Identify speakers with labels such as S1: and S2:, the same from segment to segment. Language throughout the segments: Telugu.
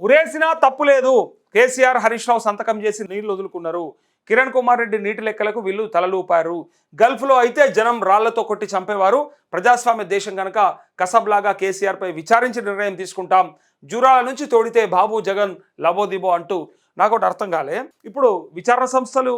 S1: ఉరేసినా తప్పు లేదు. కేసీఆర్ హరీష్ రావు సంతకం చేసి నీళ్లు వదులుకున్నారు. కిరణ్ కుమార్ రెడ్డి నీటి లెక్కలకు వీళ్ళు తలలూపారు. గల్ఫ్లో అయితే జనం రాళ్లతో కొట్టి చంపేవారు. ప్రజాస్వామ్య దేశం గనక కసబ్లాగా కేసీఆర్పై విచారించి నిర్ణయం తీసుకుంటాం. జూరాల నుంచి తోడితే బాబు జగన్ లబోదిబో అంటూ నాకు ఒకటి అర్థం కాలే. ఇప్పుడు విచారణ సంస్థలు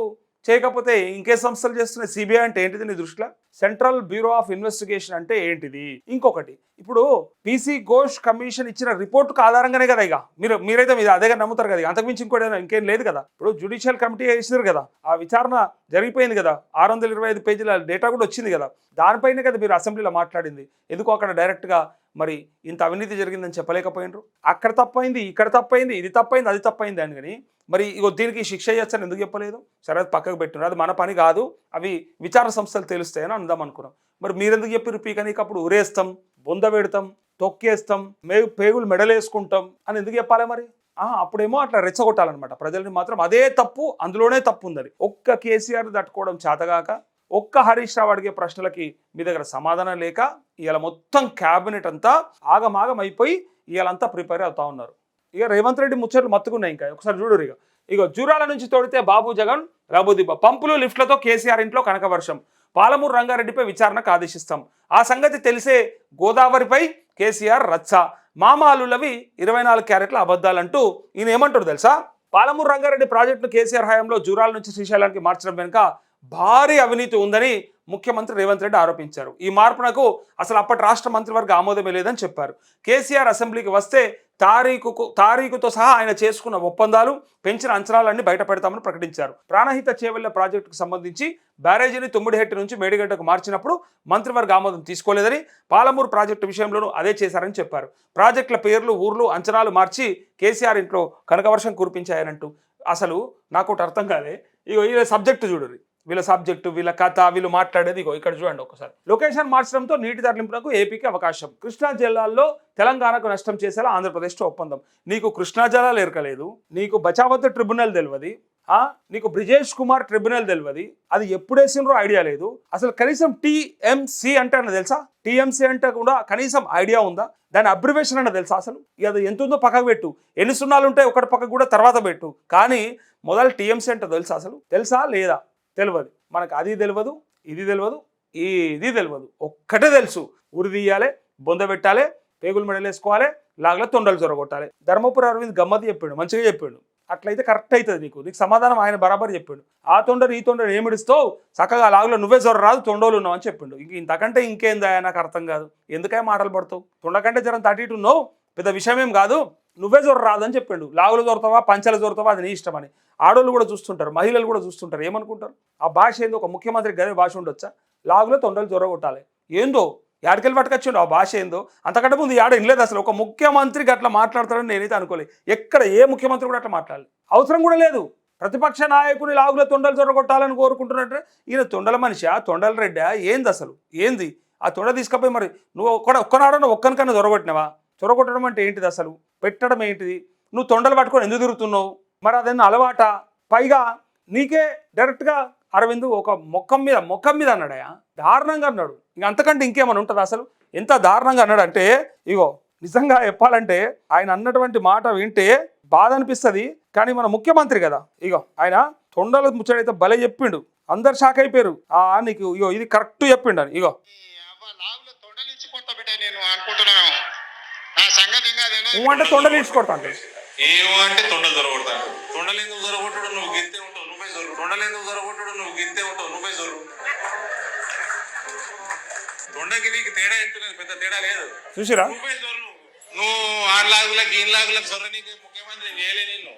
S1: చేయకపోతే ఇంకే సంస్థలు చేస్తున్నాయి? సిబిఐ అంటే ఏంటిది నీ దృష్టిలో? సెంట్రల్ బ్యూరో ఆఫ్ ఇన్వెస్టిగేషన్ అంటే ఏంటిది? ఇంకొకటి, ఇప్పుడు పీసీ ఘోష్ కమిషన్ ఇచ్చిన రిపోర్టుకు ఆధారంగానే కదా ఇక మీరైతే అదే నమ్ముతారు కదా, అంతకుమించి ఇంకేం లేదు కదా. ఇప్పుడు జ్యుడిషియల్ కమిటీ వేసినారు కదా, ఆ విచారణ జరిగిపోయింది కదా, 625 పేజీల డేటా కూడా వచ్చింది కదా, దానిపైనే కదా మీరు అసెంబ్లీలో మాట్లాడింది. ఎందుకు అక్కడ డైరెక్ట్గా మరి ఇంత అవినీతి జరిగిందని చెప్పలేకపోయినరు? అక్కడ తప్పైంది, ఇక్కడ తప్పైంది, ఇది తప్పైంది, అది తప్పైంది అని. కానీ మరి ఇగో దీనికి శిక్ష చేయొచ్చని ఎందుకు చెప్పలేదు? సరే అది పక్కకు పెట్టినారు, అది మన పని కాదు, అవి విచారణ సంస్థలు తెలుస్తాయని అందాం అనుకున్నాం. మరి మీరెందుకు చెప్పారు పీకనీకి? అప్పుడు ఉరేస్తాం, బొంద పెడతాం, తొక్కేస్తాం, పేగులు మెడలేసుకుంటాం అని ఎందుకు చెప్పాలి మరి? అప్పుడేమో అట్లా రెచ్చగొట్టాలన్నమాట ప్రజల్ని. మాత్రం అదే తప్పు, అందులోనే తప్పు ఉందని. ఒక్క కేసీఆర్ తట్టుకోవడం చేతగాక, ఒక్క హరీష్ రావు అడిగే ప్రశ్నలకి మీ దగ్గర సమాధానం లేక ఇవాళ మొత్తం క్యాబినెట్ అంతా ఆగమాగం అయిపోయి ఇవాళంతా ప్రిపేర్ అవుతా ఉన్నారు. ఇక రేవంత్ రెడ్డి ముచ్చట్లు మత్తుకున్నాయి. ఇంకా ఒకసారి చూడరు. ఇక జూరాల నుంచి తోడితే బాబు జగన్ లబోదిబ. పంపులు లిఫ్ట్లతో కేసీఆర్ ఇంట్లో కనకవర్షం. పాలమూరు రంగారెడ్డిపై విచారణకు ఆదేశిస్తాం. ఆ సంగతి తెలిసే గోదావరిపై కేసీఆర్ రచ్చ. మామాలులవి 24 క్యారెట్ల అబద్ధాలంటూ ఈయన ఏమంటాడు తెలుసా? పాలమూరు రంగారెడ్డి ప్రాజెక్టును కేసీఆర్ హయాంలో జూరాల నుంచి శ్రీశైలానికి మార్చడం వెనుక భారీ అవినీతి ఉందని ముఖ్యమంత్రి రేవంత్ రెడ్డి ఆరోపించారు. ఈ మార్పునకు అసలు అప్పటి రాష్ట్ర మంత్రివర్గ ఆమోదమే లేదని చెప్పారు. కేసీఆర్ అసెంబ్లీకి వస్తే తారీఖుతో సహా ఆయన చేసుకున్న ఒప్పందాలు, పెంచిన అంచనాలన్నీ బయటపెడతామని ప్రకటించారు. ప్రాణహిత చేవెళ్ల ప్రాజెక్టుకు సంబంధించి బ్యారేజీని తుమ్మిడిహెట్టి నుంచి మేడిగడ్డకు మార్చినప్పుడు మంత్రివర్గ ఆమోదం తీసుకోలేదని, పాలమూరు ప్రాజెక్టు విషయంలోనూ అదే చేశారని చెప్పారు. ప్రాజెక్టుల పేర్లు, ఊర్లు, అంచనాలు మార్చి కేసీఆర్ ఇంట్లో కనకవర్షం కురిపించాయనంటూ అసలు నాకు ఒకటి అర్థం కాలే. ఇగో ఈ సబ్జెక్టు చూడరు, వీళ్ళ సబ్జెక్టు, వీళ్ళ కథ, వీళ్ళు మాట్లాడేది. ఇగో ఇక్కడ చూడండి ఒకసారి. లొకేషన్ మార్చడంతో నీటి తరలింపునకు ఏపీకి అవకాశం. కృష్ణా జిల్లాల్లో తెలంగాణకు నష్టం చేసేలా ఆంధ్రప్రదేశ్తో ఒప్పందం. నీకు కృష్ణా జలాలు ఎరకలేదు, నీకు బచావత్ ట్రిబ్యునల్ తెలియదు, నీకు బ్రిజేష్ కుమార్ ట్రిబ్యునల్ తెలియదు, అది ఎప్పుడు వేసినరో ఐడియా లేదు. అసలు కనీసం టీఎంసీ అంటే అన్న తెలుసా? టీఎంసీ అంటే కూడా కనీసం ఐడియా ఉందా? దాని అబ్రివేషన్ అన్న తెలుసా? అసలు అది ఎంత ఉందో పక్కకు పెట్టు, ఎన్ని సున్నాలు ఉంటాయి ఒకటి పక్కకు కూడా తర్వాత పెట్టు, కానీ మొదలు టీఎంసీ అంటే తెలుసా? అసలు తెలుసా లేదా? తెలియదు. మనకు అది తెలియదు, ఇది తెలియదు, ఇది తెలియదు. ఒక్కటే తెలుసు, ఉరి తీయాలి, బొంద పెట్టాలి, పేగులు మెడలేసుకోవాలి, లాగల తొండలు జొరగొట్టాలి. ధర్మపురి అరవింద్ గమ్మతి చెప్పాడు, మంచిగా చెప్పాడు. అట్లయితే కరెక్ట్ అవుతుంది. నీకు సమాధానం ఆయన బరాబర్ చెప్పాడు. ఆ తొండరు ఈ తొండరు ఏమిడిస్తావు, చక్కగా లాగులో నువ్వే జ్వర రాదు, తొండోలు ఉన్నావు అని చెప్పిండు. ఇంతకంటే ఇంకేందా నాకు అర్థం కాదు. ఎందుకే మాటలు పడతావు? తొండకంటే జరం 32 ఉన్నావు, పెద్ద విషయం ఏం కాదు, నువ్వే జ్వర రాదని చెప్పిండు. లాగులు దొరుకుతావా, పంచలు దొరుకుతావా, అది నీ ఇష్టం అని. ఆడోళ్ళు కూడా చూస్తుంటారు, మహిళలు కూడా చూస్తుంటారు, ఏమనుకుంటారు? ఆ భాష ఏందో, ఒక ముఖ్యమంత్రి గదే భాష ఉండొచ్చా? లాగులో తొండలు జ్వర కొట్టాలి ఏందో, యాడికెళ్ళి పట్టుకొచ్చిండు ఆ భాష ఏందో. అంతకంటే ముందు యాడ వినలేదు అసలు. ఒక ముఖ్యమంత్రికి అట్లా మాట్లాడతాడని నేనైతే అనుకోలేదు. ఎక్కడ ఏ ముఖ్యమంత్రి కూడా అట్లా మాట్లాడాలి అవసరం కూడా లేదు. ప్రతిపక్ష నాయకుని లాగులో తొండలు జొరగొట్టాలని కోరుకుంటున్నట్టు ఈయన తొండల మనిషా, తొండల రెడ్డా, ఏంది అసలు? ఏంది ఆ తొండ తీసుకపోయి మరి నువ్వు ఒక్కనాడో ఒక్కనికన్నా జొరగొట్టినవా? చొరగొట్టడం అంటే ఏంటిది అసలు? పెట్టడం ఏంటిది? నువ్వు తొండలు పట్టుకొని ఎందుకు తిరుగుతున్నావు? మరి అదన్నా అలవాట? పైగా నీకే డైరెక్ట్గా అరవింద్ ఒక మొక్కం మీద అన్నాడయా, దారుణంగా అన్నాడు. ఇంక అంతకంటే ఇంకేమైనా ఉంటుంది అసలు? ఎంత దారుణంగా అన్నాడు అంటే, ఇగో నిజంగా చెప్పాలంటే ఆయన అన్నటువంటి మాట వింటే బాధ అనిపిస్తుంది. కానీ మన ముఖ్యమంత్రి కదా, ఇగో ఆయన తొండల ముచ్చడైతే భలే చెప్పిండు, అందరు షాక్ అయిపోయారు. నీకు ఇగో ఇది కరెక్ట్ చెప్పిండు అని. ఇగో అంటే తొండలు ఇచ్చుకొడతా అంటే
S2: ఏమంటే తొండలు దొరకొడతాడు. తొండలు ఎందుకు దొరకొట్టడు? నువ్వు గింతే ఉంటావు, నువ్వే జరుగు. తొండలు ఎందుకు దొరకొట్టడు? నువ్వు గింతే ఉంటావు, నువ్వే జరుగు. తొండకి నీకు తేడా ఎంతున్నది, పెద్ద తేడా లేదు.
S1: చూసిరా?
S2: నువ్వే జరుగు. నువ్వు ఆరులాగులకు ఈలాగులకు సొర్ర, నీకు ముఖ్యమంత్రి చేయలే నిన్ను.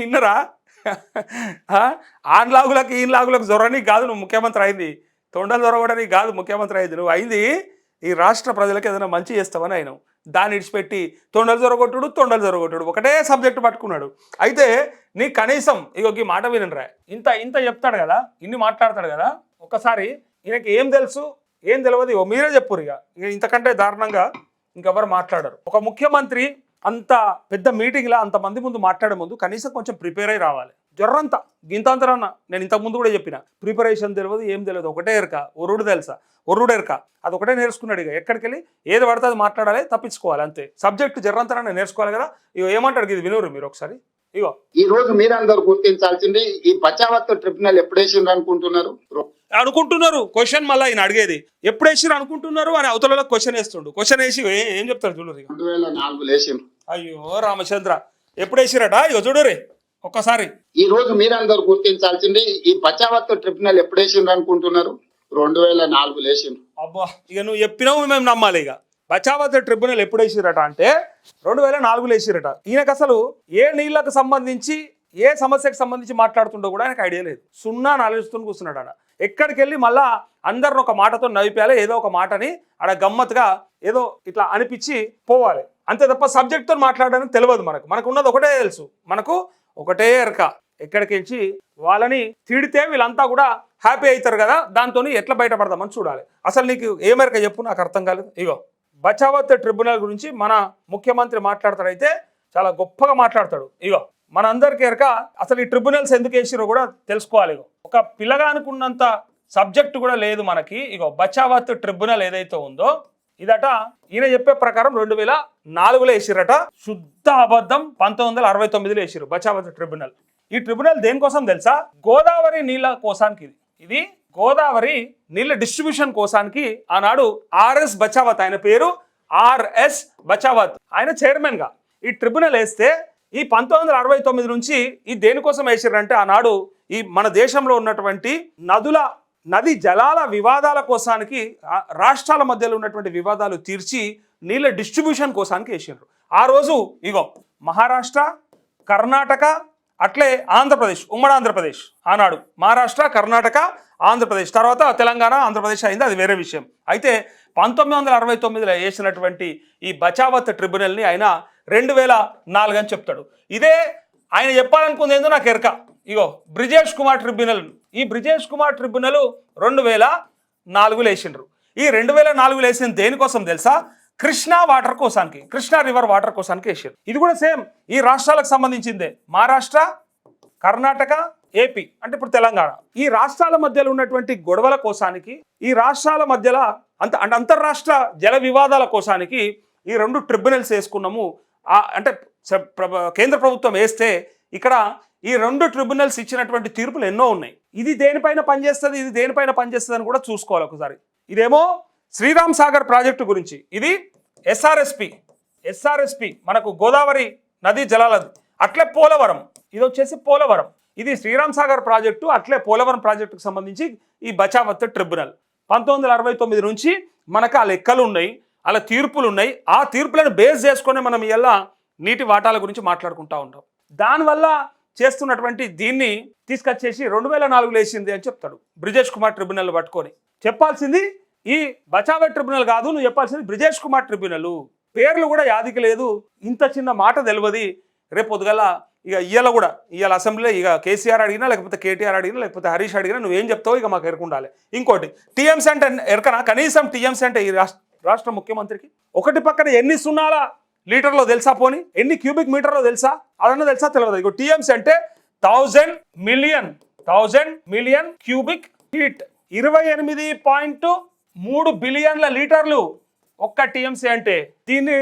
S1: ఇన్నరా? ఆన్లాగులకు ఈన్లాగులకు జొరనికి కాదు నువ్వు ముఖ్యమంత్రి అయింది, తొండలు దొరకడానికి కాదు ముఖ్యమంత్రి అయింది. నువ్వు అయింది ఈ రాష్ట్ర ప్రజలకు ఏదైనా మంచి చేస్తామని ఆయన. దాన్ని ఇడిచిపెట్టి తొండలు జొరగొట్టుడు ఒకటే సబ్జెక్టు పట్టుకున్నాడు. అయితే నీ కనీసం ఇగో ఈ మాట వినరా, ఇంత చెప్తాడు కదా, ఇన్ని మాట్లాడతాడు కదా, ఒక్కసారి ఈయనకి ఏం తెలుసు ఏం తెలియదు, ఇగో మీరే చెప్పురు. ఇక ఇంతకంటే దారుణంగా ఇంకెవరు మాట్లాడరు. ఒక ముఖ్యమంత్రి అంత పెద్ద మీటింగ్లో అంతమంది ముందు మాట్లాడే ముందు కనీసం కొంచెం ప్రిపేర్ అయి రావాలి. జొర్రంతా గింతాంతరన్న నేను ఇంతకుముందు కూడా చెప్పిన ప్రిపరేషన్ తెలియదు ఏం తెలియదు ఒకటే ఎరక ఒరుడు తెలుసా ఒర్రుడు ఎరక అది ఒకటే నేర్చుకున్నాడు. ఇక ఎక్కడికి వెళ్ళి ఏది పడితే అది మాట్లాడాలి తప్పించుకోవాలి అంతే. సబ్జెక్టు జర్రంతరన్న నేర్చుకోవాలి కదా. ఇగో ఏమంటాడు ఇది వినూరు మీరు ఒకసారి. ఇగో
S3: ఈ రోజు మీరందరూ గుర్తించాల్సింది ఈ బచావత్ ట్రిబ్యునల్ ఎప్పుడు వేసిండ్రు
S1: అనుకుంటున్నారు. క్వశ్చన్ మళ్ళీ ఆయన అడిగేది ఎప్పుడు వేసిరు అనుకుంటున్నారు అని అవతల క్వశ్చన్ వేస్తుండు. క్వశ్చన్ వేసి ఏం చెప్తాడు చూడరు.
S3: 2004 వేసిండ్రు.
S1: అయ్యో రామచంద్ర ఎప్పుడు వేసిరట ఇగో చూడరే ఒక్కసారి.
S3: ఈ రోజు మీరందరూ గుర్తించాల్సింది ఈ బచావత్ ట్రిబ్యునల్ ఎప్పుడు వేసిండ్రు అనుకుంటున్నారు. 2004 వేసిండ్రు.
S1: అబ్బా ఇక నువ్వు చెప్పినావు మేము నమ్మాలి. ఇక బచావత్ ట్రిబ్యునల్ ఎప్పుడు వేసిరట అంటే 2004 వేసిరట. ఈయనకు అసలు ఏ నీళ్లకు సంబంధించి ఏ సమస్యకు సంబంధించి మాట్లాడుతుండో కూడా ఆయనకు ఐడియా లేదు. సున్నా ఆలోచిస్తూ కూర్చున్నాడు ఆడ. ఎక్కడికి వెళ్ళి మళ్ళా అందరిని ఒక మాటతో నవ్విపోయాలి. ఏదో ఒక మాటని ఆడ గమ్మత్తుగా ఏదో ఇట్లా అనిపించి పోవాలి అంతే తప్ప సబ్జెక్ట్తో మాట్లాడడానికి తెలియదు. మనకు ఉన్నది ఒకటే తెలుసు. మనకు ఒకటే ఎరక. ఎక్కడికి వెళ్ళి వాళ్ళని తిడితే వీళ్ళంతా కూడా హ్యాపీ అవుతారు కదా. దాంతో ఎట్లా బయటపడదామని చూడాలి. అసలు నీకు ఏ మేరకు చెప్పు నాకు అర్థం కాలేదు. ఇగో బచావత్ ట్రిబ్యునల్ గురించి మన ముఖ్యమంత్రి మాట్లాడతాడైతే చాలా గొప్పగా మాట్లాడతాడు. ఇగో మన అందరికీ ఎరక అసలు ఈ ట్రిబ్యునల్స్ ఎందుకు వేసిరో కూడా తెలుసుకోవాలి. ఇగో ఒక పిల్లగా అనుకున్నంత సబ్జెక్ట్ కూడా లేదు మనకి. ఇగో బచావత్ ట్రిబ్యునల్ ఏదైతే ఉందో ఇదట ఈయన చెప్పే ప్రకారం 2004లో వేసిరట. శుద్ధ అబద్ధం. 1969లో వేసిరు బచావత్ ట్రిబ్యునల్. ఈ ట్రిబ్యునల్ దేనికోసం తెలుసా? గోదావరి నీళ్ళ కోసానికి. ఇది గోదావరి నీళ్ళ డిస్ట్రిబ్యూషన్ కోసానికి ఆనాడు ఆర్ఎస్ బచావత్, ఆయన పేరు ఆర్ఎస్ బచావత్, ఆయన చైర్మన్ గా ఈ ట్రిబ్యునల్ వేస్తే ఈ 1969 నుంచి ఈ దేనికోసం వేసిరంటే ఆనాడు ఈ మన దేశంలో ఉన్నటువంటి నది జలాల వివాదాల కోసానికి, రాష్ట్రాల మధ్యలో ఉన్నటువంటి వివాదాలు తీర్చి నీళ్ళ డిస్ట్రిబ్యూషన్ కోసానికి వేసిండ్రు. ఆ రోజు ఇగో మహారాష్ట్ర, కర్ణాటక, అట్లే ఆంధ్రప్రదేశ్, ఉమ్మడి ఆంధ్రప్రదేశ్ ఆనాడు మహారాష్ట్ర, కర్ణాటక, ఆంధ్రప్రదేశ్, తర్వాత తెలంగాణ, ఆంధ్రప్రదేశ్ అయింది, అది వేరే విషయం. అయితే 1969లో వేసినటువంటి ఈ బచావత్ ట్రిబ్యునల్ని ఆయన 2004 అని చెప్తాడు. ఇదే ఆయన చెప్పాలనుకుంది ఏందో నాకు ఎరక. ఇగో బ్రిజేష్ కుమార్ ట్రిబ్యునల్, ఈ బ్రిజేష్ కుమార్ ట్రిబ్యునల్ 2004లో వేసిండ్రు. ఈ 2004లో వేసిన దేనికోసం తెలుసా? కృష్ణా వాటర్ కోసానికి, కృష్ణా రివర్ వాటర్ కోసానికి వేసారు. ఇది కూడా సేమ్ ఈ రాష్ట్రాలకు సంబంధించిందే. మహారాష్ట్ర, కర్ణాటక, ఏపీ అంటే ఇప్పుడు తెలంగాణ. ఈ రాష్ట్రాల మధ్యలో ఉన్నటువంటి గొడవల కోసానికి, ఈ రాష్ట్రాల మధ్యలో అంతర్రాష్ట్ర జల వివాదాల కోసానికి ఈ 2 ట్రిబ్యునల్స్ వేసుకున్నాము. అంటే కేంద్ర ప్రభుత్వం వేస్తే ఇక్కడ ఈ 2 ట్రిబ్యునల్స్ ఇచ్చినటువంటి తీర్పులు ఎన్నో ఉన్నాయి. ఇది దేనిపైన పనిచేస్తుంది, ఇది దేనిపైన పనిచేస్తుంది అని కూడా చూసుకోవాలి ఒకసారి. ఇదేమో శ్రీరామ్ సాగర్ ప్రాజెక్టు గురించి, ఇది ఎస్ఆర్ఎస్పి మనకు గోదావరి నదీ జలాలది. అట్లే పోలవరం, ఇది వచ్చేసి పోలవరం. ఇది శ్రీరామ్ సాగర్ ప్రాజెక్టు, అట్లే పోలవరం ప్రాజెక్టుకు సంబంధించి ఈ బచావత్ ట్రిబ్యునల్ 1969 నుంచి మనకు ఆ లెక్కలు ఉన్నాయి, అలా తీర్పులు ఉన్నాయి. ఆ తీర్పులను బేస్ చేసుకొని మనం ఇలా నీటి వాటాల గురించి మాట్లాడుకుంటూ ఉంటాం. దానివల్ల చేస్తున్నటువంటి దీన్ని తీసుకొచ్చేసి 2004లో వేసింది అని చెప్తాడు బ్రిజేష్ కుమార్ ట్రిబ్యునల్ పట్టుకొని. చెప్పాల్సింది ఈ బచావత్ ట్రిబ్యునల్ కాదు, నువ్వు చెప్పాల్సింది బ్రిజేష్ కుమార్ ట్రిబ్యునల్. పేర్లు కూడా యాదికి లేదు, ఇంత చిన్న మాట తెలియదు. రేపు పొద్దుగల ఇవాళ అసెంబ్లీలో ఇక కేసీఆర్ అడిగినా, లేకపోతే కేటీఆర్ అడిగినా, లేకపోతే హరీష్ అడిగినా నువ్వేం చెప్తావు ఇక మాకు ఎరుకుండాలి. ఇంకోటి టీఎంసీ అంటే ఎరకనా? కనీసం టీఎంసీ అంటే ఈ రాష్ట్ర ముఖ్యమంత్రికి ఒకటి పక్కన ఎన్ని సున్నాల లీటర్లో తెలుసా? పోనీ ఎన్ని క్యూబిక్ మీటర్లో తెలుసా? అదన్నా తెలుసా? తెలియదు. ఇక టీఎంసీ అంటే 1000 మిలియన్ క్యూబిక్ ఫీట్, 28.3 బిలియన్ల లీటర్లు ఒక్క టీఎంసీ అంటే. దీన్ని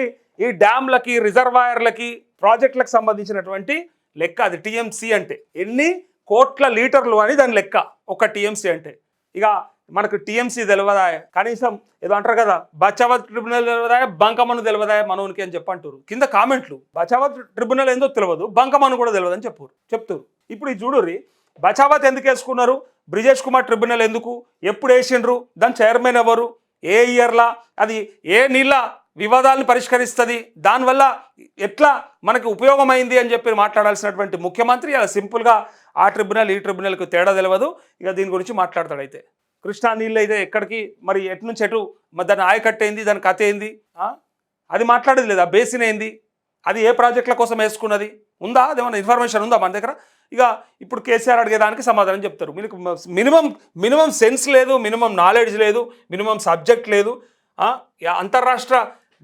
S1: ఈ డ్యామ్లకి, రిజర్వాయర్లకి, ప్రాజెక్టులకు సంబంధించినటువంటి లెక్క అది. టీఎంసీ అంటే ఎన్ని కోట్ల లీటర్లు అని దాని లెక్క ఒక టీఎంసీ అంటే. ఇక మనకు టీఎంసీ తెలియదా? కనీసం ఏదో అంటారు కదా, బచావత్ ట్రిబ్యునల్ తెలియదా, బంకమను తెలియదా మనోనికి అని చెప్పంటారు కింద కామెంట్లు. బచావత్ ట్రిబ్యునల్ ఏందో తెలియదు, బంకమను కూడా తెలియదు అని చెప్తారు. ఇప్పుడు ఈ చూడుర్రి, బచావత్ ఎందుకు వేసుకున్నారు, బ్రిజేష్ కుమార్ ట్రిబ్యునల్ ఎందుకు, ఎప్పుడు వేసిండ్రు, దాని చైర్మన్ ఎవరు, ఏ ఇయర్లా, అది ఏ నీళ్ళ వివాదాలను పరిష్కరిస్తుంది, దానివల్ల ఎట్లా మనకు ఉపయోగమైంది అని చెప్పి మాట్లాడాల్సినటువంటి ముఖ్యమంత్రి అలా సింపుల్గా ఆ ట్రిబ్యునల్ ఈ ట్రిబ్యునల్కి తేడా తెలియదు. ఇక దీని గురించి మాట్లాడతాడు. అయితే కృష్ణా నీళ్ళు అయితే ఎక్కడికి మరి ఎటు నుంచి ఎటు, మరి దాని ఆయకట్టు ఏంది, దాని కథ ఏంది, అది మాట్లాడేది లేదు. ఆ బేసిన్ ఏంది, అది ఏ ప్రాజెక్టుల కోసం వేసుకున్నది ఉందా, అదేమన్నా ఇన్ఫర్మేషన్ ఉందా మన దగ్గర? ఇక ఇప్పుడు కేసీఆర్ అడిగేదానికి సమాధానం చెప్తారు. మీకు మినిమం సెన్స్ లేదు, మినిమం నాలెడ్జ్ లేదు, మినిమం సబ్జెక్ట్ లేదు. అంతర్రాష్ట్ర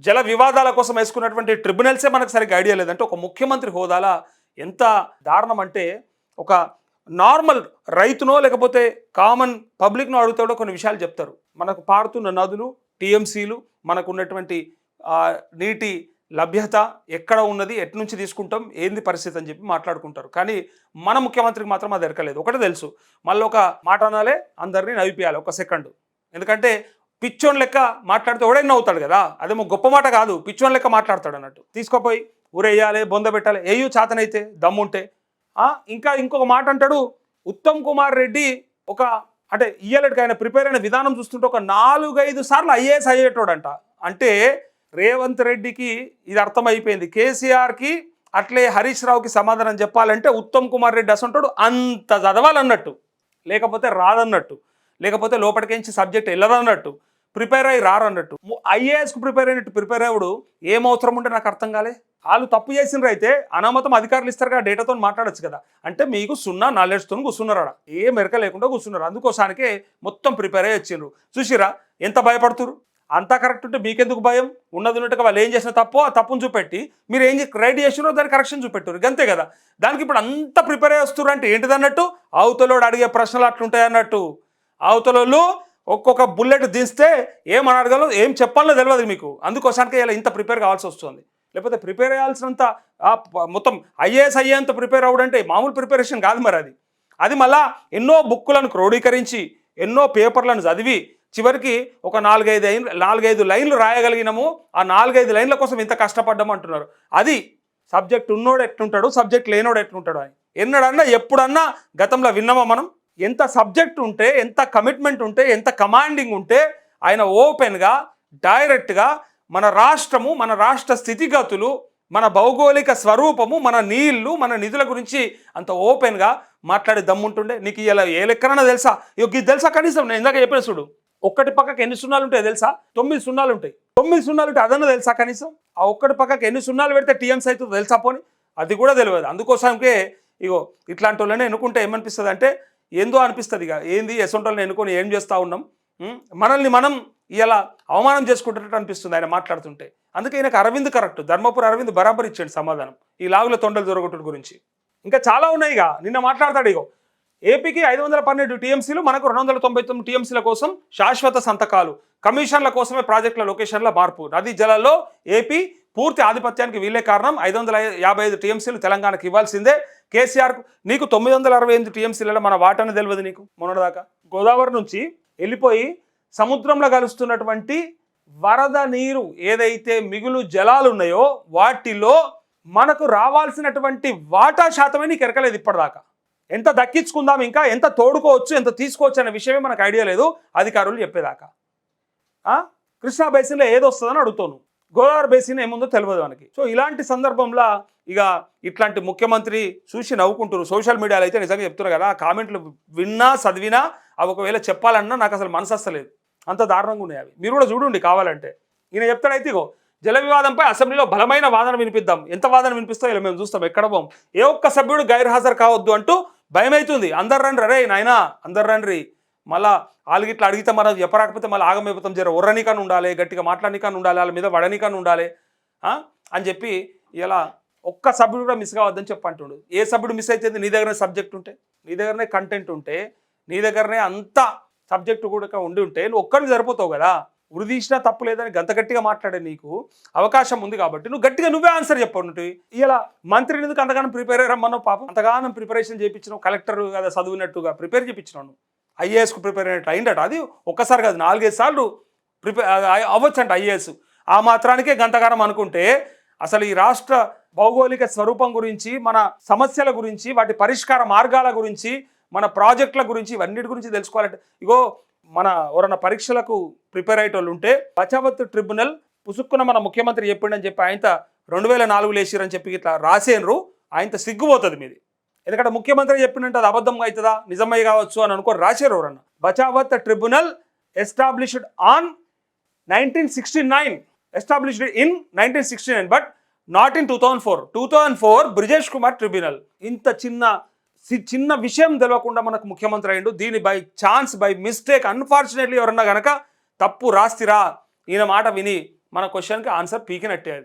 S1: జల వివాదాల కోసం వేసుకున్నటువంటి ట్రిబ్యునల్సే మనకు సరిగ్గా ఐడియా లేదంటే ఒక ముఖ్యమంత్రి హోదాలా ఎంత దారుణం అంటే, ఒక నార్మల్ రైతునో లేకపోతే కామన్ పబ్లిక్నో అడిగితే కూడా కొన్ని విషయాలు చెప్తారు. మనకు పారుతున్న నదులు, టీఎంసీలు, మనకు ఉన్నటువంటి నీటి లభ్యత ఎక్కడ ఉన్నది, ఎటు నుంచి తీసుకుంటాం, ఏంది పరిస్థితి అని చెప్పి మాట్లాడుకుంటారు. కానీ మన ముఖ్యమంత్రికి మాత్రం అది ఎరకలేదు. ఒకటే తెలుసు, మళ్ళీ ఒక మాట అనాలే, అందరినీ నవ్విపియాలి ఒక సెకండ్. ఎందుకంటే పిచ్చోన్ లెక్క మాట్లాడితే ఎవడైనా అవుతాడు కదా, అదేమో గొప్ప మాట కాదు, పిచ్చోన్ లెక్క మాట్లాడతాడు అన్నట్టు. తీసుకోపోయి ఊరేయాలి, బొంద పెట్టాలి, ఏయు చాతనైతే దమ్ముంటే. ఇంకా ఇంకొక మాట అంటాడు, ఉత్తమ్ కుమార్ రెడ్డి ఒక అంటే ఇయ్యలేటికి ఆయన ప్రిపేర్ అయిన విధానం చూస్తుంటే ఒక 4-5 సార్లు ఐఏఎస్ అయ్యేటోడంట. అంటే రేవంత్ రెడ్డికి ఇది అర్థమైపోయింది, కేసీఆర్కి అట్లే హరీష్ రావుకి సమాధానం చెప్పాలంటే ఉత్తమ్ కుమార్ రెడ్డి అసంటాడు అంత చదవాలన్నట్టు, లేకపోతే రాదన్నట్టు, లేకపోతే లోపలికించి సబ్జెక్ట్ వెళ్ళదన్నట్టు, ప్రిపేర్ అయ్యి రారన్నట్టు. ఐఏఎస్కు ప్రిపేర్ అయినట్టు ప్రిపేర్ అయ్యాడు ఏం అవసరం ఉంటే నాకు అర్థం కాలే. వాళ్ళు తప్పు చేసినారు అయితే అనామతం అధికారులు ఇస్తారు కదా, డేటాతో మాట్లాడచ్చు కదా. అంటే మీకు 0 నాలెడ్జ్తో కూర్చున్నారు, ఆడ ఏ మెరక లేకుండా కూర్చున్నారు. అందుకోసానికే మొత్తం ప్రిపేర్ అయ్యి వచ్చిండ్రు. చూసిరా ఎంత భయపడుతురు. అంతా కరెక్ట్ ఉంటే మీకెందుకు భయం? ఉన్నది ఉన్నట్టుగా వాళ్ళు ఏం చేసిన తప్పో ఆ తప్పును చూపెట్టి మీరు ఏం రైట్ చేసినారో దాని కరెక్షన్ చూపెట్టారు, అంతే కదా. దానికి ఇప్పుడు అంత ప్రిపేర్ అయ్యి వస్తున్నారు అంటే ఏంటిది అన్నట్టు, అవతలోడు అడిగే ప్రశ్నలు అట్లుంటాయి అన్నట్టు. అవతలోళ్ళు ఒక్కొక్క బుల్లెట్ దించితే ఏం అడగలో ఏం చెప్పాలో తెలియదు మీకు. అందుకోసానికి ఇలా ఇంత ప్రిపేర్ కావాల్సి వస్తుంది. లేకపోతే ప్రిపేర్ అయ్యాల్సినంత మొత్తం ఐఏఎస్ అయ్యేంత ప్రిపేర్ అవ్వడంటే మామూలు ప్రిపరేషన్ కాదు మరి. అది మళ్ళా ఎన్నో బుక్కులను క్రోడీకరించి ఎన్నో పేపర్లను చదివి చివరికి ఒక 4-5 లైన్లు రాయగలిగినాము. ఆ 4-5 లైన్ల కోసం ఇంత కష్టపడ్డాము అంటున్నారు. అది సబ్జెక్ట్ ఉన్నోడు ఎట్లుంటాడు, సబ్జెక్ట్ లేనోడు ఎట్లుంటాడు అని ఎన్నడన్నా ఎప్పుడన్నా గతంలో విన్నామా మనం? ఎంత సబ్జెక్ట్ ఉంటే, ఎంత కమిట్మెంట్ ఉంటే, ఎంత కమాండింగ్ ఉంటే ఆయన ఓపెన్గా డైరెక్ట్గా మన రాష్ట్రము, మన రాష్ట్ర స్థితిగతులు, మన భౌగోళిక స్వరూపము, మన నీళ్లు, మన నిధుల గురించి అంత ఓపెన్గా మాట్లాడే దమ్ముంటుండే. నీకు ఇలా ఏ లెక్కనన్నా తెలుసా? ఇది తెలుసా కనీసం? నేను ఇందాక చెప్పిన చూడు, ఒక్కటి పక్కకి ఎన్ని సున్నాలు ఉంటాయి తెలుసా? 9 సున్నాలు ఉంటాయి. 9 సున్నాలు ఉంటాయి, అదన్నా తెలుసా కనీసం? ఆ ఒక్కటి పక్కకి ఎన్ని సున్నాలు పెడితే టీఎంసీ అవుతుందో తెలుసా? పోని అది కూడా తెలియదు. అందుకోసంకే ఇగో ఇట్లాంటి వాళ్ళని ఎన్నుకుంటే ఏమనిపిస్తుంది అంటే ఏందో అనిపిస్తుంది. ఇక ఏంది ఎసొంటోళ్ళని ఎన్నుకొని ఏం చేస్తూ ఉన్నాం, మనల్ని మనం ఇలా అవమానం చేసుకుంటున్నట్టు అనిపిస్తుంది ఆయన మాట్లాడుతుంటే. అందుకే ఈయనకు అరవింద్ కరెక్ట్, ధర్మపురి అరవింద్ బరాబర్ ఇచ్చాడు సమాధానం ఈ లాగుల తొండలు దొరగొట్టుడు గురించి. ఇంకా చాలా ఉన్నాయి. ఇక నిన్న మాట్లాడతాడు, ఇగో ఏపీకి 512 టీఎంసీలు, మనకు 299 టీఎంసీల కోసం శాశ్వత సంతకాలు, కమిషన్ల కోసమే ప్రాజెక్టుల లొకేషన్ల మార్పు, నదీ జలాల్లో ఏపీ పూర్తి ఆధిపత్యానికి వీళ్ళే కారణం, 555 టీఎంసీలు తెలంగాణకు ఇవ్వాల్సిందే. కేసీఆర్ నీకు 968 టీఎంసీలలో మన వాటాను తెలియదు నీకు మొన్నటిదాకా. గోదావరి నుంచి వెళ్ళిపోయి సముద్రంలో కలుస్తున్నటువంటి వరద నీరు ఏదైతే మిగులు జలాలు ఉన్నాయో వాటిలో మనకు రావాల్సినటువంటి వాటా శాతమే నీకు ఎరకలేదు ఇప్పటిదాకా. ఎంత దక్కించుకుందాం, ఇంకా ఎంత తోడుకోవచ్చు, ఎంత తీసుకోవచ్చు అనే విషయమే మనకు ఐడియా లేదు అధికారులు చెప్పేదాకా. కృష్ణా బేసిన్లో ఏది వస్తుందని అడుగుతాను, గోదావరి బేసిన్ ఏముందో తెలియదు మనకి. సో ఇలాంటి సందర్భంలో ఇక ఇట్లాంటి ముఖ్యమంత్రి చూసి నవ్వుకుంటారు. సోషల్ మీడియాలో అయితే నిజంగా చెప్తున్నారు కదా, కామెంట్లు విన్నా చదివినా అవి ఒకవేళ చెప్పాలన్నా నాకు అసలు మనసు వస్తలేదు, అంత దారుణంగా ఉన్నాయి అవి. మీరు కూడా చూడండి కావాలంటే. ఈయన చెప్తాడైతే ఇగో జల వివాదంపై అసెంబ్లీలో బలమైన వాదన వినిపిద్దాం. ఎంత వాదన వినిపిస్తో ఇలా మేము చూస్తాం, ఎక్కడ పోం, ఏ ఒక్క సభ్యుడు గైర్హాజరు కావద్దు అంటూ భయం అవుతుంది. అందరు రండి, రే నాయనా అందరు రండి, మళ్ళా వాళ్ళకి ఇట్లా అడిగితే మనం చెప్పరాకపోతే మళ్ళీ ఆగమైపోతాం, జర ఉర్రనికాని ఉండాలి, గట్టిగా మాట్లాడనికాని ఉండాలి, వాళ్ళ మీద వడనికాని ఉండాలి అని చెప్పి ఇలా ఒక్క సభ్యుడు కూడా మిస్ కావద్దని చెప్పంటుండు. ఏ సభ్యుడు మిస్ అయితే నీ దగ్గరనే సబ్జెక్ట్ ఉంటే, నీ దగ్గరనే కంటెంట్ ఉంటే, నీ దగ్గరనే అంత సబ్జెక్టు కూడా ఉండి ఉంటే నువ్వు ఒక్కడికి సరిపోతావు కదా. ఉరిదీసినా తప్పు లేదని గంత గట్టిగా మాట్లాడే నీకు అవకాశం ఉంది కాబట్టి నువ్వు గట్టిగా నువ్వే ఆన్సర్ చెప్పు. ఇలా మంత్రిని ఎందుకు అంతగానం ప్రిపేర్ అయ్యారమ్మన్నావు? పాపం అంతగానం ప్రిపరేషన్ చేయించినావు, కలెక్టర్ కదా చదివినట్టుగా ప్రిపేర్ చేయించినావు నువ్వు. ఐఏఎస్కు ప్రిపేర్ అయినట్టు అయిందట. అది ఒక్కసారి కాదు 4-5 సార్లు ప్రిపేర్ అవ్వచ్చంట ఐఏఎస్. ఆ మాత్రానికే గంతగానం అనుకుంటే అసలు ఈ రాష్ట్ర భౌగోళిక స్వరూపం గురించి, మన సమస్యల గురించి, వాటి పరిష్కార మార్గాల గురించి, మన ప్రాజెక్టుల గురించి, ఇవన్నిటి గురించి తెలుసుకోవాలంటే ఇగో మన ఎవరన్నా పరీక్షలకు ప్రిపేర్ అయ్యేటోళ్ళు ఉంటే బచావత్ ట్రిబ్యునల్ పుసుక్కున మన ముఖ్యమంత్రి చెప్పిండని చెప్పి ఆయన 2004 లేచిరని చెప్పి ఇట్లా రాసేనరు, ఆయన సిగ్గుపోతుంది మీది. ఎందుకంటే ముఖ్యమంత్రి చెప్పినట్టు అది అబద్ధంగా అవుతుందా నిజమయ్య కావచ్చు అని అనుకోని రాశారు ఎవరన్నా. Bachawat tribunal established on 1969, established in 1969 but not in 2004 Brijesh Kumar tribunal. ఇంత చిన్న విషయం తెలియకుండా మనకు ముఖ్యమంత్రి అయ్యిండు. దీని by chance, by mistake, unfortunately ఎవరన్నా కనుక తప్పు రాస్తిరా ఈయన మాట విని మన క్వశ్చన్కి ఆన్సర్ పీకినట్టే.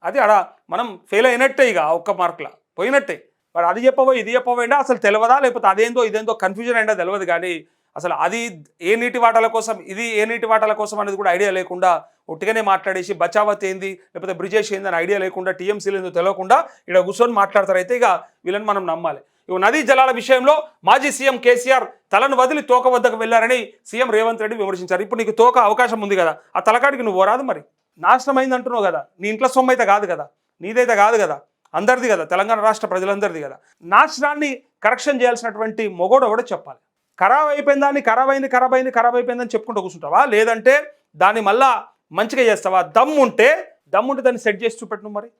S1: అది అడా మనం ఫెయిల్ అయినట్టే, ఇక ఒక్క మార్కులా పోయినట్టే. మరి అది చెప్పబోయి ఇది చెప్పబోయిందా అసలు తెలియదా, లేకపోతే అదేందో ఇదేందో కన్ఫ్యూజన్ అయిందా తెలియదు. కానీ అసలు అది ఏ నీటి వాటాల కోసం ఇది ఏ నీటి వాటాల కోసం అనేది కూడా ఐడియా లేకుండా ఒట్టిగానే మాట్లాడేసి బచావత్ ఏంది లేకపోతే బ్రిజేష్ ఏంది అని ఐడియా లేకుండా టీఎంసీలు ఏందో తెలియకుండా ఇక్కడ కూర్చొని మాట్లాడతారైతే ఇక వీళ్ళని మనం నమ్మాలి. ఇక నదీ జలాల విషయంలో మాజీ సీఎం కేసీఆర్ తలను వదిలి తోక వద్దకు వెళ్లారని సీఎం రేవంత్ రెడ్డి విమర్శించారు. ఇప్పుడు నీకు తోక అవకాశం ఉంది కదా, ఆ తలకాడికి నువ్వు రాదు. మరి నాశనం అయింది అంటున్నావు కదా, నీ ఇంట్లో సొమ్ము అయితే కాదు కదా, నీదైతే కాదు కదా, అందరిది కదా, తెలంగాణ రాష్ట్ర ప్రజలందరిది కదా. నాశనాన్ని కరెక్షన్ చేయాల్సినటువంటి మొగోడు కూడా చెప్పాలి. ఖరాబ్ అయిపోయిందని ఖరాబ్ అయిపోయిందని చెప్పుకుంటూ కూర్చుంటావా, లేదంటే దాన్ని మళ్ళా మంచిగా చేస్తావా? దమ్ముంటే దాన్ని సెట్ చేసి చూపెట్టు. నువ్వు మరి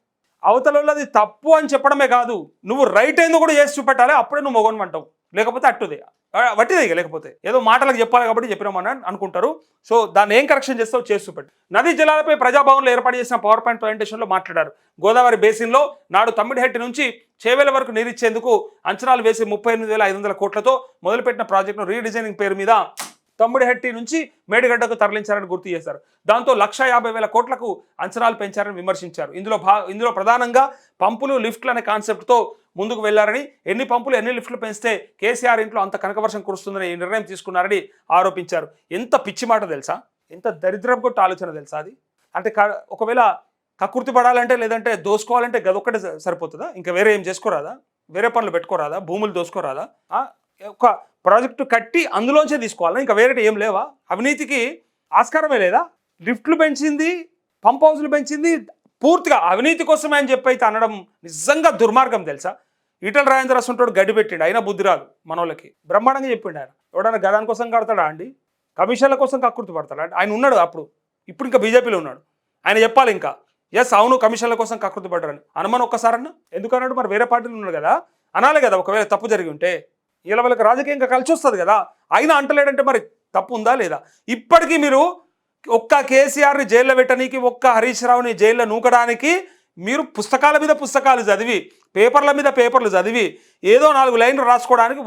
S1: అవతలలో అది తప్పు అని చెప్పడమే కాదు, నువ్వు రైట్ అయిందో కూడా చేసి చూపెట్టాలి. అప్పుడే నువ్వు మొగోని అంటావు, లేకపోతే అట్టుదే వట్టిదే. లేకపోతే ఏదో మాటలకు చెప్పాలి కాబట్టి చెప్పినామని అనుకుంటారు. సో దాన్ని ఏం కరెక్షన్ చేస్తావు చేసి చూపెట్టు. నదీ జలాలపై ప్రజాభవన్లో ఏర్పాటు చేసిన పవర్ పాయింట్ ప్రజెంటేషన్లో మాట్లాడారు. గోదావరి బేసిన్లో నాడు తమ్మిడిహెట్టి నుంచి చేవేల వరకు నీరిచ్చేందుకు అంచనాలు వేసి 38,500 కోట్లతో మొదలుపెట్టిన ప్రాజెక్టును రీడిజైనింగ్ పేరు మీద తమ్మిడిహెట్టి నుంచి మేడిగడ్డకు తరలించారని గుర్తు చేశారు. దాంతో 1,50,000 కోట్లకు అంచనాలు పెంచారని విమర్శించారు. ఇందులో ప్రధానంగా పంపులు లిఫ్ట్లు అనే కాన్సెప్ట్తో ముందుకు వెళ్లారని, ఎన్ని పంపులు ఎన్ని లిఫ్ట్లు పెంచితే కేసీఆర్ ఇంట్లో అంత కనకవర్షం కురుస్తుందని ఈ నిర్ణయం తీసుకున్నారని ఆరోపించారు. ఎంత పిచ్చి మాట తెలుసా, ఎంత దరిద్రపు కొట్టు ఆలోచన తెలుసా అది. అంటే ఒకవేళ కకృతి పడాలంటే లేదంటే దోసుకోవాలంటే గదొక్కటే సరిపోతుందా? ఇంకా వేరే ఏం చేసుకోరాదా? వేరే పనులు పెట్టుకోరాదా? భూములు దోసుకోరాదా? ఒక ప్రాజెక్టు కట్టి అందులోంచే తీసుకోవాలా? ఇంకా వేరే ఏం లేవా? అవినీతికి ఆస్కారమే లేదా? లిఫ్ట్లు పెంచింది, పంప్ హౌస్లు పెంచింది పూర్తిగా అవినీతి కోసమే అని చెప్పి అయితే అనడం నిజంగా దుర్మార్గం తెలుసా. ఈటల రాజేంద్ర అసంటోడు గడ్డి పెట్టిండు, అయినా బుద్ధి రాదు మనోళ్ళకి. బ్రహ్మాండంగా చెప్పిండు ఆయన. ఎవడన్నా గదాని కోసం కడతాడా అండి? కమిషన్ల కోసం కక్కుర్తి పడతాడా? ఆయన ఉన్నాడు అప్పుడు, ఇప్పుడు ఇంకా బీజేపీలో ఉన్నాడు. ఆయన చెప్పాలి ఇంకా ఎస్ అవును కమిషన్ల కోసం కక్కుర్తి పడ్డారని. అనమని ఒక్కసారన్నా ఎందుకు అన్నాడు? మరి వేరే పార్టీలు ఉన్నాడు కదా, అనాలి కదా ఒకవేళ తప్పు జరిగి ఉంటే. ఇలా వాళ్ళకి రాజకీయంగా కలిసి వస్తుంది కదా, అయినా అంటలేడంటే మరి తప్పు ఉందా లేదా? ఇప్పటికీ మీరు ఒక్క కేసీఆర్ని జైల్లో పెట్టడానికి, ఒక్క హరీష్ రావుని జైల్లో నూకడానికి మీరు పుస్తకాల మీద పుస్తకాలు చదివి, పేపర్ల మీద పేపర్లు చదివి, ఏదో 4 లైన్లు రాసుకోవడానికి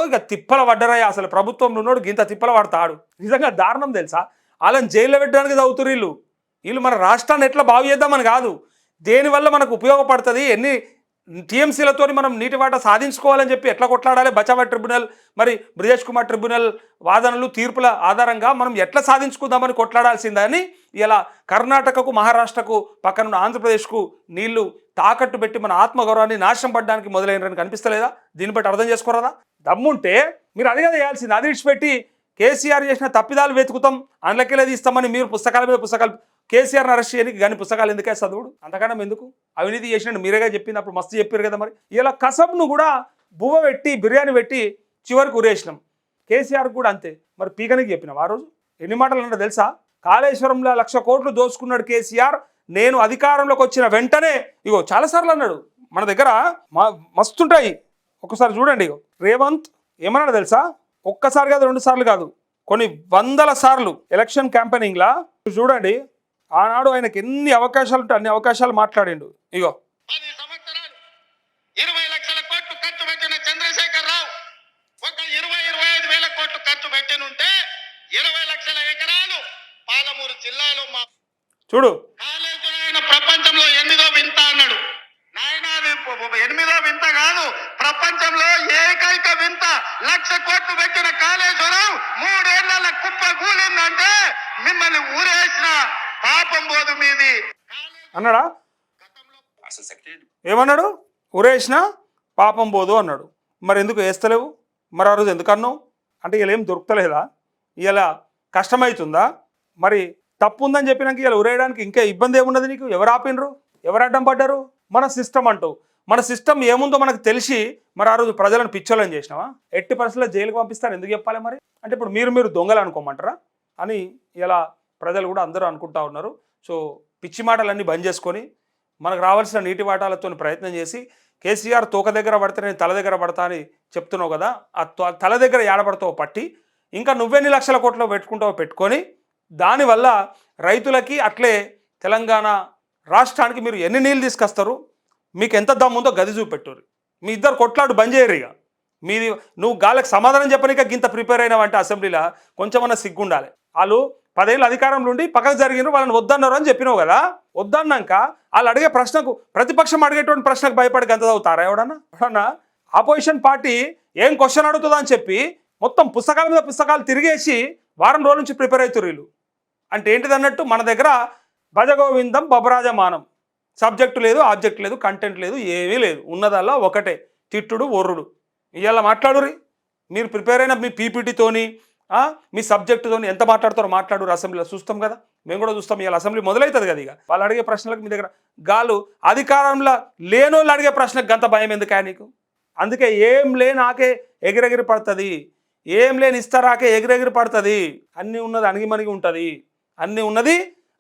S1: ఇక తిప్పల పడ్డరాయి. అసలు ప్రభుత్వంలో ఉన్నాడు గింత తిప్పల పడతాడు. నిజంగా దారుణం తెలుసా. వాళ్ళని జైల్లో పెట్టడానికి చదువుతున్నారు వీళ్ళు. మన రాష్ట్రాన్ని ఎట్లా బాగు చేద్దామని కాదు, దేనివల్ల మనకు ఉపయోగపడుతుంది, ఎన్ని టీఎంసీలతో మనం నీటి వాటా సాధించుకోవాలని చెప్పి ఎట్లా కొట్లాడాలి, బచావా ట్రిబ్యునల్ మరి బ్రిజేష్ కుమార్ ట్రిబ్యునల్ వాదనలు తీర్పుల ఆధారంగా మనం ఎట్లా సాధించుకుందామని కొట్లాడాల్సిందని ఇలా కర్ణాటకకు మహారాష్ట్రకు పక్కనున్న ఆంధ్రప్రదేశ్కు నీళ్లు తాకట్టు పెట్టి మన ఆత్మగౌరవాన్ని నాశనం పడడానికి మొదలైనని కనిపిస్తలేదా? దీన్ని బట్టి అర్థం చేసుకోరాదా? దమ్ముంటే మీరు అదిగా చేయాల్సింది. అది విడిచిపెట్టి కేసీఆర్ చేసిన తప్పిదాలు వెతుకుతాం అందులోకెళ్ళేది ఇస్తామని మీరు పుస్తకాల మీద పుస్తకాలు, కేసీఆర్ని అరెస్ట్ చేయడానికి కానీ పుస్తకాలు ఎందుకే చదువుడు? అంతకన్నా ఎందుకు? అవినీతి చేసినట్టు మీరేగా చెప్పింది, అప్పుడు మస్తు చెప్పారు కదా. మరి ఇలా కసబ్ను కూడా బువ్వ పెట్టి బిర్యానీ పెట్టి చివరికి ఉరేసినాం. కేసీఆర్ కూడా అంతే. మరి పీకనికి చెప్పినాం ఆ రోజు ఎన్ని మాటలు అన్నా తెలుసా? కాళేశ్వరంలో 1,00,000 కోట్లు దోచుకున్నాడు కేసీఆర్, నేను అధికారంలోకి వచ్చిన వెంటనే ఇగో చాలాసార్లు అన్నాడు. మన దగ్గర మస్తుంటాయి, ఒకసారి చూడండి. ఇగో రేవంత్ ఏమన్నాడు తెలుసా? ఒక్కసారి కాదు 2 సార్లు కాదు, కొన్ని 100 సార్లు ఎలక్షన్ క్యాంపెయినింగ్లా చూడండి. ఆనాడు ఆయనకి ఎన్ని అవకాశాలు ఉంటే అన్ని అవకాశాలు మాట్లాడిండు. ఇగో
S3: 10 సంవత్సరాలు 20 లక్షల కోట్లు ఖర్చు పెట్టిన చంద్రశేఖర్ రావు ఒక 20-25 వేల కోట్లు ఖర్చు పెట్టినుంటే 20 లక్షల ఎకరాలు పాలమూరు జిల్లాలో మా
S1: చూడు
S3: కాళేశ్వరం ప్రపంచంలో 8వ వింత అన్నాడు. నాయన 8వ వింత కాదు, ప్రపంచంలో ఏకైక వింత. 1,00,000 కోట్లు పెట్టిన కాళేశ్వరం 3 ఏళ్ల కుప్ప కూలిందంటే మిమ్మల్ని ఊరేసిన పాపం పోదు మీది
S1: అన్నాడా? ఏమన్నాడు? ఊరేసిన పాపం పోదు అన్నాడు. మరి ఎందుకు వేస్తలేవు? మరి ఆ రోజు ఎందుకు అన్నావు? అంటే ఇలా ఏం దొరుకుతలేదా? ఇలా కష్టమవుతుందా? మరి తప్పు ఉందని చెప్పినాక ఇలా ఉరేయడానికి ఇంకా ఇబ్బంది ఏమున్నది నీకు? ఎవరు ఆపినరు? ఎవరు అడ్డం పడ్డారు? మన సిస్టమ్ అంటావు. మన సిస్టమ్ ఏముందో మనకు తెలిసి మరి ఆ రోజు ప్రజలను పిచ్చోళ్ళని చేసినావా? ఎట్టి పరిస్థితుల్లో జైలుకి పంపిస్తారు ఎందుకు చెప్పాలి మరి? అంటే ఇప్పుడు మీరు దొంగలు అనుకోమంటారా అని ఇలా ప్రజలు కూడా అందరూ అనుకుంటా ఉన్నారు. సో పిచ్చి మాటలన్నీ బంద్ చేసుకొని మనకు రావాల్సిన నీటి వాటాలతో ప్రయత్నం చేసి, కేసీఆర్ తోక దగ్గర పడితే నేను తల దగ్గర పడతా అని చెప్తున్నావు కదా, ఆ తల దగ్గర ఏడబడతావు పట్టి ఇంకా నువ్వెన్ని లక్షల కోట్లు పెట్టుకుంటావో పెట్టుకొని, దానివల్ల రైతులకి అట్లే తెలంగాణ రాష్ట్రానికి మీరు ఎన్ని నీళ్ళు తీసుకొస్తారు, మీకు ఎంత దమ్ముందో గది చూపెట్టుర్రు. మీ ఇద్దరు కొట్లాడు బంద్ చేయరు. ఇక మీది నువ్వు గాలకు సమాధానం చెప్పనిక గింత ప్రిపేర్ అయినావంటే అసెంబ్లీలో కొంచెమన్నా సిగ్గుండాలి. వాళ్ళు 10 ఏళ్ళు అధికారంలో ఉండి పక్కకు జరిగినారు, వాళ్ళని వద్దన్నారు అని చెప్పినావు కదా. వద్దన్నాక వాళ్ళు అడిగే ప్రశ్నకు, ప్రతిపక్షం అడిగేటువంటి ప్రశ్నకు భయపడి గంత చదువుతారా ఎవడన్నా? ఆపోజిషన్ పార్టీ ఏం క్వశ్చన్ అడుగుతుందా అని చెప్పి మొత్తం పుస్తకాల మీద పుస్తకాలు తిరిగేసి వారం రోజుల నుంచి ప్రిపేర్ అవుతారు వీళ్ళు. అంటే ఏంటిది అన్నట్టు, మన దగ్గర భజగోవిందం బబరాజమానం, సబ్జెక్టు లేదు, ఆబ్జెక్ట్ లేదు, కంటెంట్ లేదు, ఏమీ లేదు. ఉన్నదల్లా ఒకటే తిట్టుడు ఒర్రుడు. ఇవాళ మాట్లాడురి, మీరు ప్రిపేర్ అయిన మీ పీపీటీతోని మీ సబ్జెక్టుతోని ఎంత మాట్లాడతారో మాట్లాడు, అసెంబ్లీలో చూస్తాం కదా, మేము కూడా చూస్తాం. ఇవాళ అసెంబ్లీ మొదలవుతుంది కదా. ఇక వాళ్ళు అడిగే ప్రశ్నలకు మీ దగ్గర గాలు అధికారంలో లేనోళ్ళు అడిగే ప్రశ్నకు గంత భయం ఎందుకా నీకు? అందుకే ఏం లేనాకే ఎగిరెగిరి పడుతుంది, ఏం లేని ఇస్తారాకే ఎగిరెగిరి పడుతుంది. అన్నీ ఉన్నది అణిగిమణిగి ఉంటుంది, అన్నీ ఉన్నది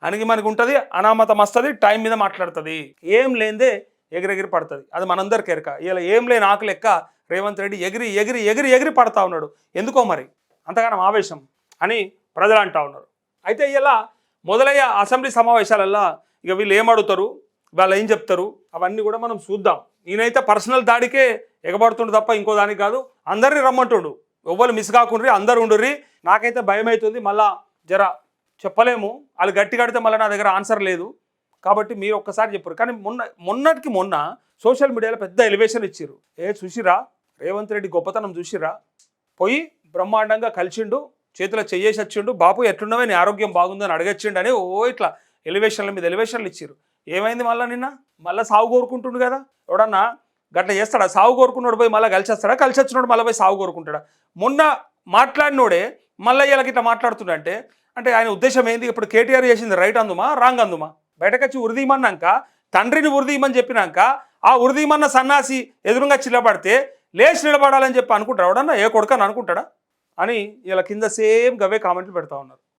S1: అణిగిమణిగి ఉంటుంది, అనామతం వస్తుంది, టైం మీద మాట్లాడుతుంది. ఏం లేనిదే ఎగిరెగిరి పడుతుంది, అది మనందరికి ఎరక. ఇలా ఏం లేని ఆకు లెక్క రేవంత్ రెడ్డి ఎగిరి ఎగిరి ఎగిరి ఎగిరి పడతా ఉన్నాడు. ఎందుకో మరి అంతగానం ఆవేశం అని ప్రజలు అంటా ఉన్నారు. అయితే ఇలా మొదలయ్యే అసెంబ్లీ సమావేశాలల్లో ఇక వీళ్ళు ఏం అడుగుతారు, వాళ్ళు ఏం చెప్తారు, అవన్నీ కూడా మనం చూద్దాం. ఈయనైతే పర్సనల్ దాడికే ఎగబడుతుండు తప్ప ఇంకో దానికి కాదు. అందరినీ రమ్మంటుండు, ఎవ్వరు మిస్ కాకుండ్రి, అందరు ఉండుర్రి. నాకైతే భయం అవుతుంది, మళ్ళా జర చెప్పలేము, వాళ్ళు గట్టి కడితే మళ్ళీ నా దగ్గర ఆన్సర్ లేదు కాబట్టి మీరు ఒక్కసారి చెప్పారు. కానీ మొన్నటికి మొన్న సోషల్ మీడియాలో పెద్ద ఎలివేషన్ ఇచ్చారు. చూసిరా రేవంత్ రెడ్డి గొప్పతనం చూసిరా, పోయి బ్రహ్మాండంగా కలిసిండు, చేతిలో చెయ్యేసి వచ్చిండు, బాపు ఎట్లున్నవే నీ ఆరోగ్యం బాగుందని అడగచ్చిండు అని ఇట్లా ఎలివేషన్ల మీద ఎలివేషన్లు ఇచ్చారు. ఏమైంది మళ్ళీ నిన్న? మళ్ళీ సాగు కోరుకుంటుండు కదా. ఎవడన్నా గట్లా చేస్తాడా? సాగు కోరుకున్నాడు పోయి మళ్ళీ కలిసేస్తాడా? కలిసి వచ్చినాడు మళ్ళీ పోయి సాగు కోరుకుంటాడా? మొన్న మాట్లాడినోడే మళ్ళీ వీళ్ళకి ఇట్లా మాట్లాడుతుండే అంటే ఆయన ఉద్దేశం ఏంది? ఇప్పుడు కేటీఆర్ చేసింది రైట్ అందుమా రాంగ్ అందుమా? బయటకొచ్చి ఉరిదీయమన్నాక, తండ్రిని ఉరిదీయమని చెప్పినాక ఆ ఉరిదీయమన్న సన్నాసి ఎదురుగా చిల్లబడితే లేచి నిలబడాలని చెప్పి అనుకుంటాడు ఎవడన్నా? ఏ కొడుకని అనుకుంటాడా అని ఇలా కింద సేమ్ గవే కామెంట్లు పెడతా ఉన్నారు.